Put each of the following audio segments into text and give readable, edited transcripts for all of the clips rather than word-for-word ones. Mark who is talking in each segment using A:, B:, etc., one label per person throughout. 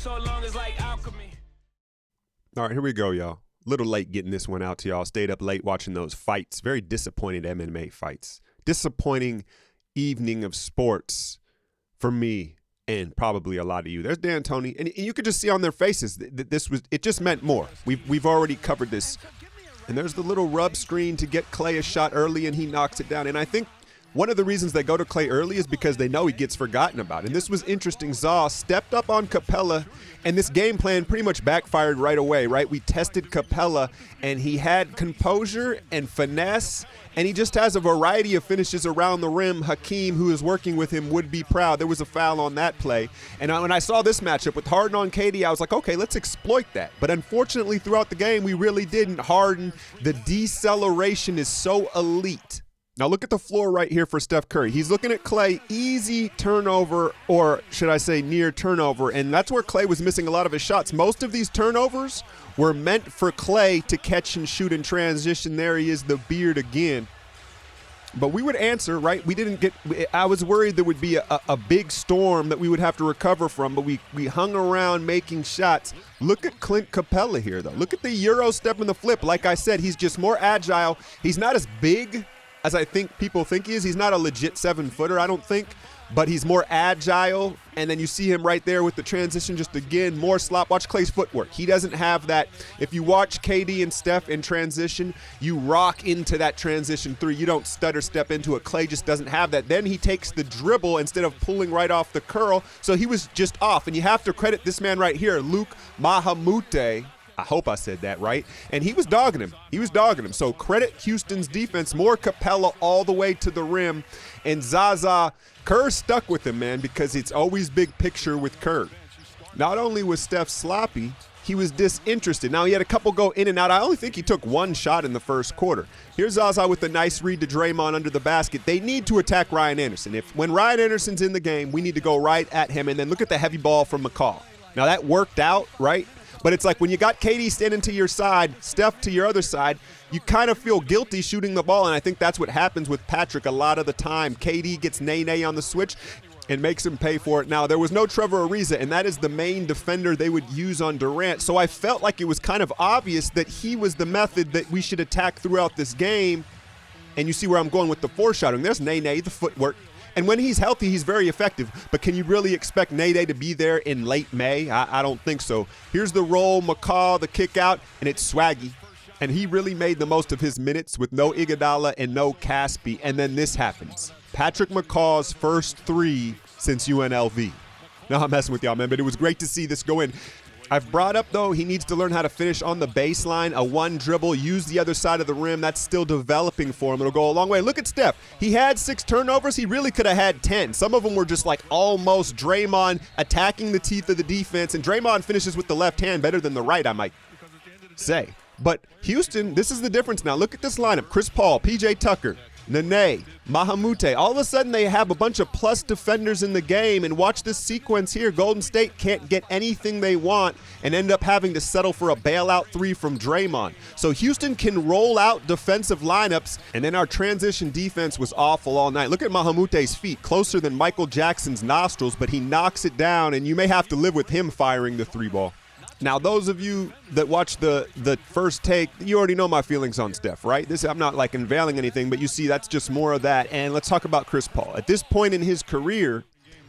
A: so long is like alchemy.
B: All right, here we go, y'all. Little late getting this one out to y'all. Stayed up late watching those fights. Very disappointed MMA fights. Disappointing evening of sports for me and probably a lot of you. There's Dan Tony, and you could just see on their faces that it just meant more. We've already covered this. And there's the little rub screen to get Clay a shot early, and he knocks it down. And I think one of the reasons they go to Clay early is because they know he gets forgotten about. And this was interesting. Zaw stepped up on Capella, and this game plan pretty much backfired right away, right? We tested Capella, and he had composure and finesse, and he just has a variety of finishes around the rim. Hakeem, who is working with him, would be proud. There was a foul on that play. And when I saw this matchup with Harden on KD, I was like, okay, let's exploit that. But unfortunately, throughout the game, we really didn't. Harden, the deceleration is so elite. Now look at the floor right here for Steph Curry. He's looking at Clay, easy turnover, or should I say near turnover, and that's where Clay was missing a lot of his shots. Most of these turnovers were meant for Clay to catch and shoot in transition. There he is, the beard again. But we would answer, right? I was worried there would be a big storm that we would have to recover from, but we hung around making shots. Look at Clint Capella here, though. Look at the Euro step and the flip. Like I said, he's just more agile. He's not as big as I think people think he is. He's not a legit 7-footer, I don't think, but he's more agile. And then you see him right there with the transition, just again, more slop. Watch Clay's footwork. He doesn't have that. If you watch KD and Steph in transition, you rock into that transition three. You don't stutter step into it. Clay just doesn't have that. Then he takes the dribble instead of pulling right off the curl. So he was just off. And you have to credit this man right here, Luke Mahamute. I hope I said that right. And he was dogging him. So credit Houston's defense. More Capella all the way to the rim. And Zaza, Kerr stuck with him, man, because it's always big picture with Kerr. Not only was Steph sloppy, he was disinterested. Now, he had a couple go in and out. I only think he took one shot in the first quarter. Here's Zaza with a nice read to Draymond under the basket. They need to attack Ryan Anderson. When Ryan Anderson's in the game, we need to go right at him. And then look at the heavy ball from McCaw. Now, that worked out, right? But it's like when you got KD standing to your side, Steph to your other side, you kind of feel guilty shooting the ball, and I think that's what happens with Patrick a lot of the time. KD gets nay-nay on the switch and makes him pay for it. Now, there was no Trevor Ariza, and that is the main defender they would use on Durant, so I felt like it was kind of obvious that he was the method that we should attack throughout this game, and you see where I'm going with the foreshadowing. There's nay-nay, the footwork. And when he's healthy, he's very effective. But can you really expect Nene to be there in late May? I don't think so. Here's the roll, McCaw, the kick out, and it's Swaggy. And he really made the most of his minutes with no Iguodala and no Caspi. And then this happens. Patrick McCaw's first three since UNLV. No, I'm messing with y'all, man, but it was great to see this go in. I've brought up, though, he needs to learn how to finish on the baseline, a one dribble, use the other side of the rim. That's still developing for him. It'll go a long way. Look at Steph. He had 6 turnovers. He really could have had 10. Some of them were just like almost Draymond attacking the teeth of the defense, and Draymond finishes with the left hand better than the right, I might say. But Houston, this is the difference now. Look at this lineup. Chris Paul, P.J. Tucker, Nene, Mahamute. All of a sudden they have a bunch of plus defenders in the game, and watch this sequence here. Golden State can't get anything they want and end up having to settle for a bailout 3 from Draymond. So Houston can roll out defensive lineups, and then our transition defense was awful all night. Look at Mahamute's feet, closer than Michael Jackson's nostrils, but he knocks it down, and you may have to live with him firing the 3-ball. Now, those of you that watch the first take, you already know my feelings on Steph, right? I'm not like unveiling anything, but you see that's just more of that. And let's talk about Chris Paul. At this point in his career,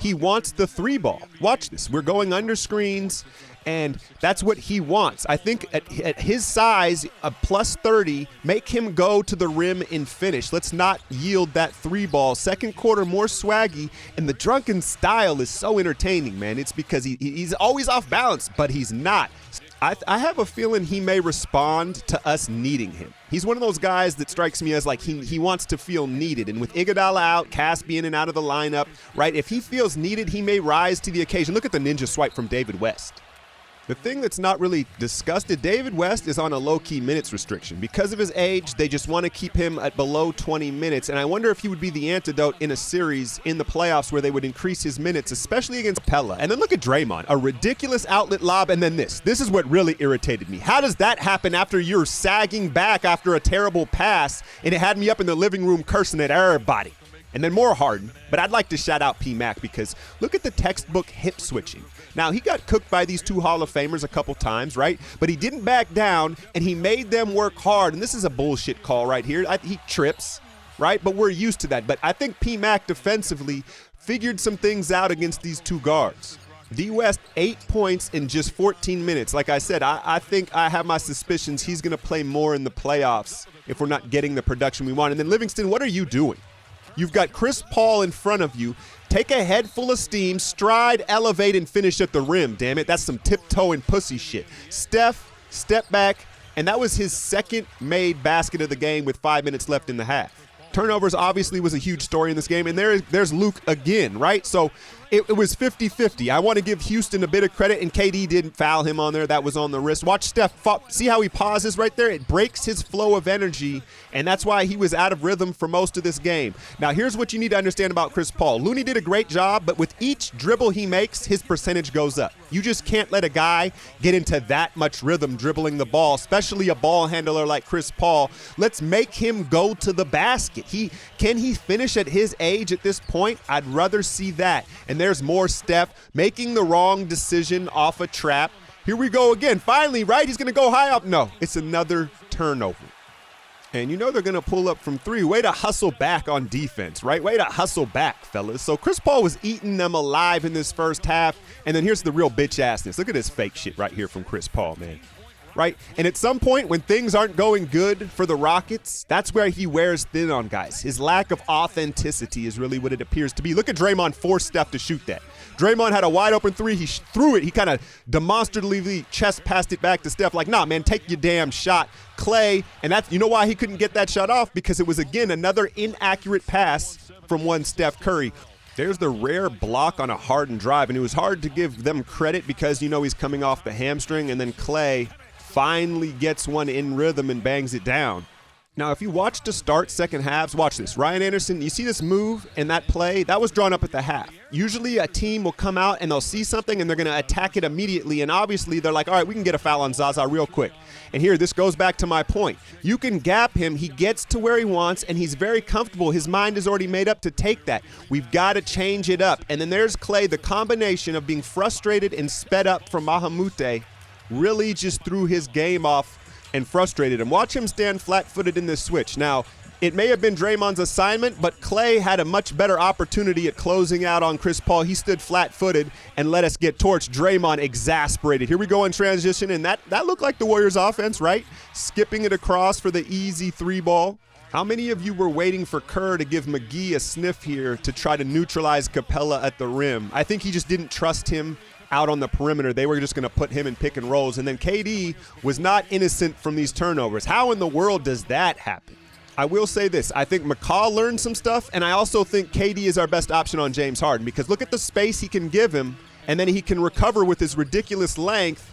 B: he wants the 3-ball. Watch this. We're going under screens, and that's what he wants. I think at his size, a plus 30, make him go to the rim and finish. Let's not yield that 3-ball. Second quarter, more swaggy, and the drunken style is so entertaining, man. It's because he's always off balance, but he's not. I have a feeling he may respond to us needing him. He's one of those guys that strikes me as like he wants to feel needed. And with Iguodala out, Caspi in and out of the lineup, right, if he feels needed, he may rise to the occasion. Look at the ninja swipe from David West. The thing that's not really discussed is David West is on a low-key minutes restriction. Because of his age, they just want to keep him at below 20 minutes, and I wonder if he would be the antidote in a series in the playoffs where they would increase his minutes, especially against Pella. And then look at Draymond, a ridiculous outlet lob, and then this. This is what really irritated me. How does that happen after you're sagging back after a terrible pass, and it had me up in the living room cursing at everybody? and then more Harden. But I'd like to shout out P-Mac because look at the textbook hip switching. Now, he got cooked by these two Hall of Famers a couple times, right? But he didn't back down, and he made them work hard. And this is a bullshit call right here. He trips, right? But we're used to that. But I think P-Mac defensively figured some things out against these two guards. D West, 8 points in just 14 minutes. Like I said, I think I have my suspicions he's going to play more in the playoffs if we're not getting the production we want. And then Livingston, what are you doing? You've got Chris Paul in front of you. Take a head full of steam, stride, elevate, and finish at the rim, damn it. That's some tiptoe and pussy shit. Steph, step back, and that was his second made basket of the game with 5 minutes left in the half. Turnovers obviously was a huge story in this game, and there's Luke again, right? So it was 50-50. I want to give Houston a bit of credit, and KD didn't foul him on there. That was on the wrist. Watch Steph. See how he pauses right there? It breaks his flow of energy, and that's why he was out of rhythm for most of this game. Now, here's what you need to understand about Chris Paul. Looney did a great job, but with each dribble he makes, his percentage goes up. You just can't let a guy get into that much rhythm dribbling the ball, especially a ball handler like Chris Paul. Let's make him go to the basket. Can he finish at his age at this point? I'd rather see that. And there's more Steph making the wrong decision off a trap. Here we go again. Finally, right? He's going to go high up. No, it's another turnover. And you know they're going to pull up from three. Way to hustle back on defense, right? Way to hustle back, fellas. So Chris Paul was eating them alive in this first half. And then here's the real bitch-assness. Look at this fake shit right here from Chris Paul, man. Right? And at some point when things aren't going good for the Rockets, that's where he wears thin on guys. His lack of authenticity is really what it appears to be. Look at Draymond force Steph to shoot that. Draymond had a wide open three. He threw it. He kind of demonstratively chest passed it back to Steph like, nah, man, take your damn shot. Clay, and that's, you know why he couldn't get that shot off? Because it was, again, another inaccurate pass from one Steph Curry. There's the rare block on a Harden drive, and it was hard to give them credit because, you know, he's coming off the hamstring, and then Clay finally gets one in rhythm and bangs it down. Now, if you watch to start second halves, watch this. Ryan Anderson, you see this move and that play? That was drawn up at the half. Usually a team will come out and they'll see something and they're going to attack it immediately. And obviously they're like, all right, we can get a foul on Zaza real quick. And here, this goes back to my point. You can gap him. He gets to where he wants and he's very comfortable. His mind is already made up to take that. We've got to change it up. And then there's Clay, the combination of being frustrated and sped up from Mahamute really just threw his game off and frustrated him. Watch him stand flat-footed in this switch. Now, it may have been Draymond's assignment, but Clay had a much better opportunity at closing out on Chris Paul. He stood flat-footed and let us get torched. Draymond exasperated. Here we go in transition, and that looked like the Warriors' offense, right? Skipping it across for the easy three ball. How many of you were waiting for Kerr to give McGee a sniff here to try to neutralize Capella at the rim? I think he just didn't trust him out on the perimeter. They were just going to put him in pick and rolls. And then KD was not innocent from these turnovers. How in the world does that happen? I will say this. I think McCaw learned some stuff, and I also think KD is our best option on James Harden because look at the space he can give him, and then he can recover with his ridiculous length.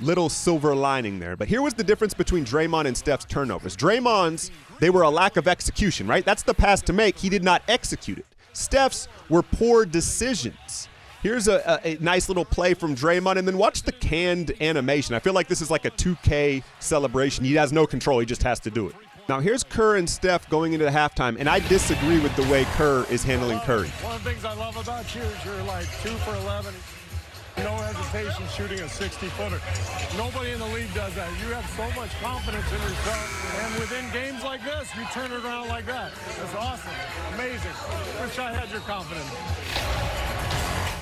B: Little silver lining there. But here was the difference between Draymond and Steph's turnovers. Draymond's, they were a lack of execution, right? That's the pass to make. He did not execute it. Steph's were poor decisions. Here's a nice little play from Draymond, and then watch the canned animation. I feel like this is like a 2K celebration. He has no control. He just has to do it. Now, here's Kerr and Steph going into the halftime, and I disagree with the way Kerr is handling Curry.
A: One of the things I love about you is you're like 2 for 11. No hesitation shooting a 60-footer. Nobody in the league does that. You have so much confidence in yourself, and within games like this, you turn it around like that. That's awesome. Amazing. Wish I had your confidence.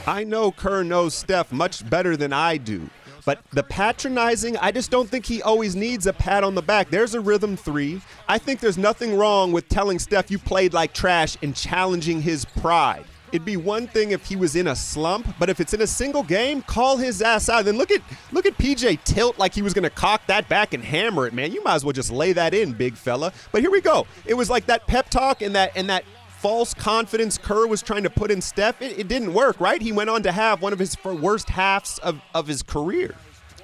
B: I know Kerr knows Steph much better than I do, but the patronizing, I just don't think he always needs a pat on the back. There's a rhythm three. I think there's nothing wrong with telling Steph you played like trash and challenging his pride. It'd be one thing if he was in a slump, but if it's in a single game, call his ass out. Then look at PJ tilt like he was going to cock that back and hammer it, man. You might as well just lay that in, big fella. But here we go. It was like that pep talk and that false confidence Kerr was trying to put in Steph. It didn't work, right? He went on to have one of his worst halves of his career.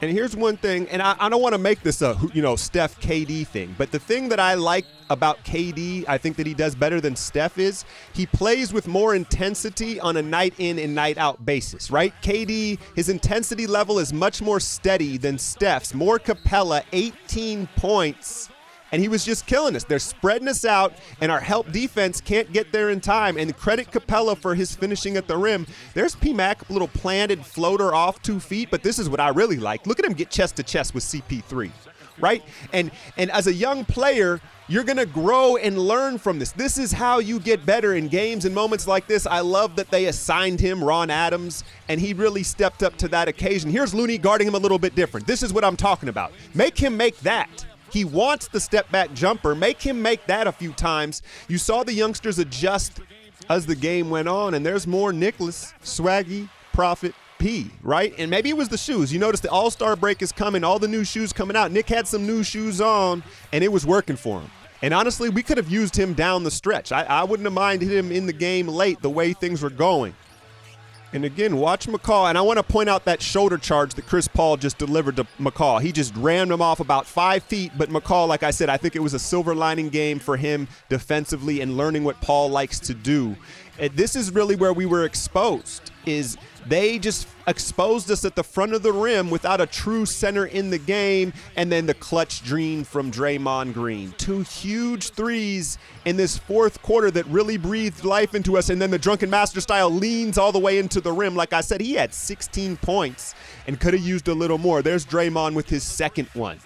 B: And here's one thing, and I don't want to make this a Steph KD thing, but the thing that I like about KD, I think that he does better than Steph is, he plays with more intensity on a night in and night out basis, right? KD, his intensity level is much more steady than Steph's. More Capella, 18 points. And he was just killing us. They're spreading us out, and our help defense can't get there in time. And credit Capella for his finishing at the rim. There's PMAC, a little planted floater off 2 feet, but this is what I really like. Look at him get chest to chest with CP3, right? And as a young player, you're going to grow and learn from this. This is how you get better in games and moments like this. I love that they assigned him Ron Adams, and he really stepped up to that occasion. Here's Looney guarding him a little bit different. This is what I'm talking about. Make him make that. He wants the step-back jumper. Make him make that a few times. You saw the youngsters adjust as the game went on, and there's more Nicholas, Swaggy, Prophet, P, right? And maybe it was the shoes. You notice the All-Star break is coming, all the new shoes coming out. Nick had some new shoes on, and it was working for him. And honestly, we could have used him down the stretch. I wouldn't have minded him in the game late the way things were going. And again, watch McCaw, and I want to point out that shoulder charge that Chris Paul just delivered to McCaw. He just rammed him off about 5 feet, but McCaw, like I said, I think it was a silver lining game for him defensively and learning what Paul likes to do. And this is really where we were exposed, is they just exposed us at the front of the rim without a true center in the game, and then the clutch dream from Draymond Green. 2 huge threes in this fourth quarter that really breathed life into us, and then the Drunken Master style leans all the way into the rim. Like I said, he had 16 points and could have used a little more. There's Draymond with his second one.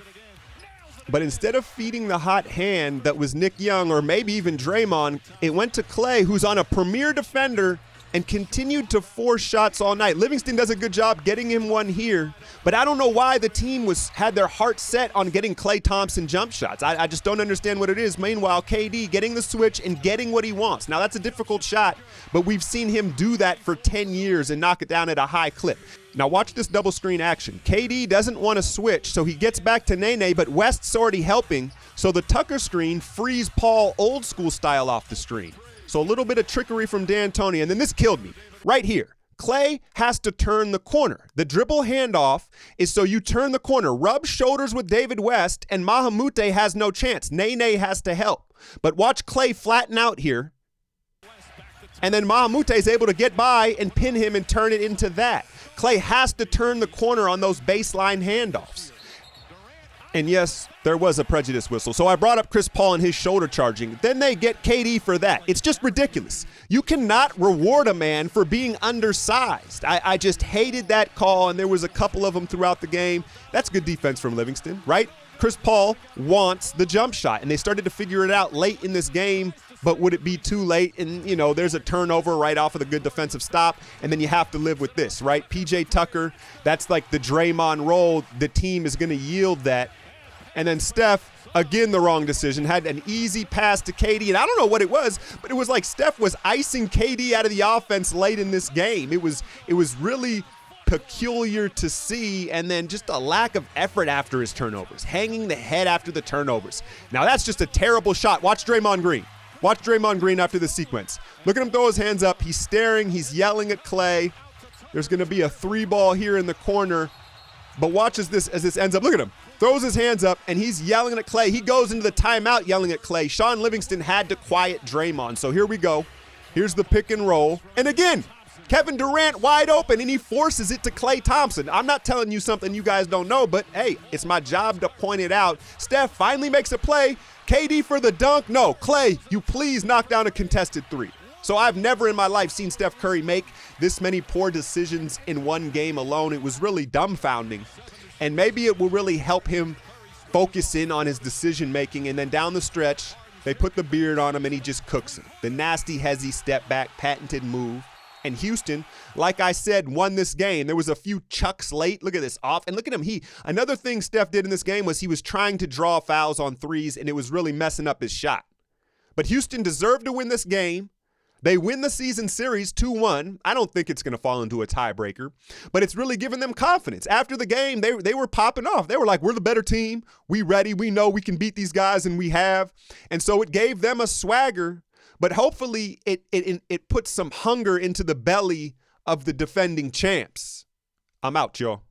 B: But instead of feeding the hot hand that was Nick Young or maybe even Draymond, it went to Klay, who's on a premier defender and continued to force shots all night. Livingston does a good job getting him one here, but I don't know why the team had their heart set on getting Klay Thompson jump shots. I just don't understand what it is. Meanwhile, KD getting the switch and getting what he wants. Now, that's a difficult shot, but we've seen him do that for 10 years and knock it down at a high clip. Now watch this double screen action. KD doesn't want to switch, so he gets back to Nene, but West's already helping, so the Tucker screen frees Paul old school style off the screen. So a little bit of trickery from D'Antoni, and then this killed me. Right here, Klay has to turn the corner. The dribble handoff is so you turn the corner, rub shoulders with David West, and Mahamute has no chance. Nene has to help. But watch Klay flatten out here, and then Mahamute is able to get by and pin him and turn it into that. Klay has to turn the corner on those baseline handoffs. And yes, there was a prejudice whistle. So I brought up Chris Paul and his shoulder charging. Then they get KD for that. It's just ridiculous. You cannot reward a man for being undersized. I just hated that call, and there was a couple of them throughout the game. That's good defense from Livingston, right? Chris Paul wants the jump shot, and they started to figure it out late in this game, but would it be too late? And, you know, there's a turnover right off of the good defensive stop, and then you have to live with this, right? PJ Tucker, that's like the Draymond role. The team is going to yield that. And then Steph, again, the wrong decision, had an easy pass to KD. And I don't know what it was, but it was like Steph was icing KD out of the offense late in this game. It was really peculiar to see, and then just a lack of effort after his turnovers, hanging the head after the turnovers. Now that's just a terrible shot. Watch Draymond Green. Watch Draymond Green after the sequence. Look at him throw his hands up. He's staring. He's yelling at Klay. There's going to be a 3-ball here in the corner. But watch as this ends up. Look at him. Throws his hands up, and he's yelling at Klay. He goes into the timeout yelling at Klay. Sean Livingston had to quiet Draymond. So here we go. Here's the pick and roll. And again, Kevin Durant wide open, and he forces it to Klay Thompson. I'm not telling you something you guys don't know, but hey, it's my job to point it out. Steph finally makes a play. KD for the dunk. No, Klay, you please knock down a contested 3. So I've never in my life seen Steph Curry make this many poor decisions in one game alone. It was really dumbfounding. And maybe it will really help him focus in on his decision making. And then down the stretch, they put the beard on him and he just cooks him. The nasty hezzy step back, patented move. And Houston, like I said, won this game. There was a few chucks late. Look at this off. And look at him. Another thing Steph did in this game was he was trying to draw fouls on threes, and it was really messing up his shot. But Houston deserved to win this game. They win the season series 2-1. I don't think it's going to fall into a tiebreaker, but it's really given them confidence. After the game, they were popping off. They were like, we're the better team. We ready. We know we can beat these guys, and we have. And so it gave them a swagger, but hopefully it puts some hunger into the belly of the defending champs. I'm out, y'all.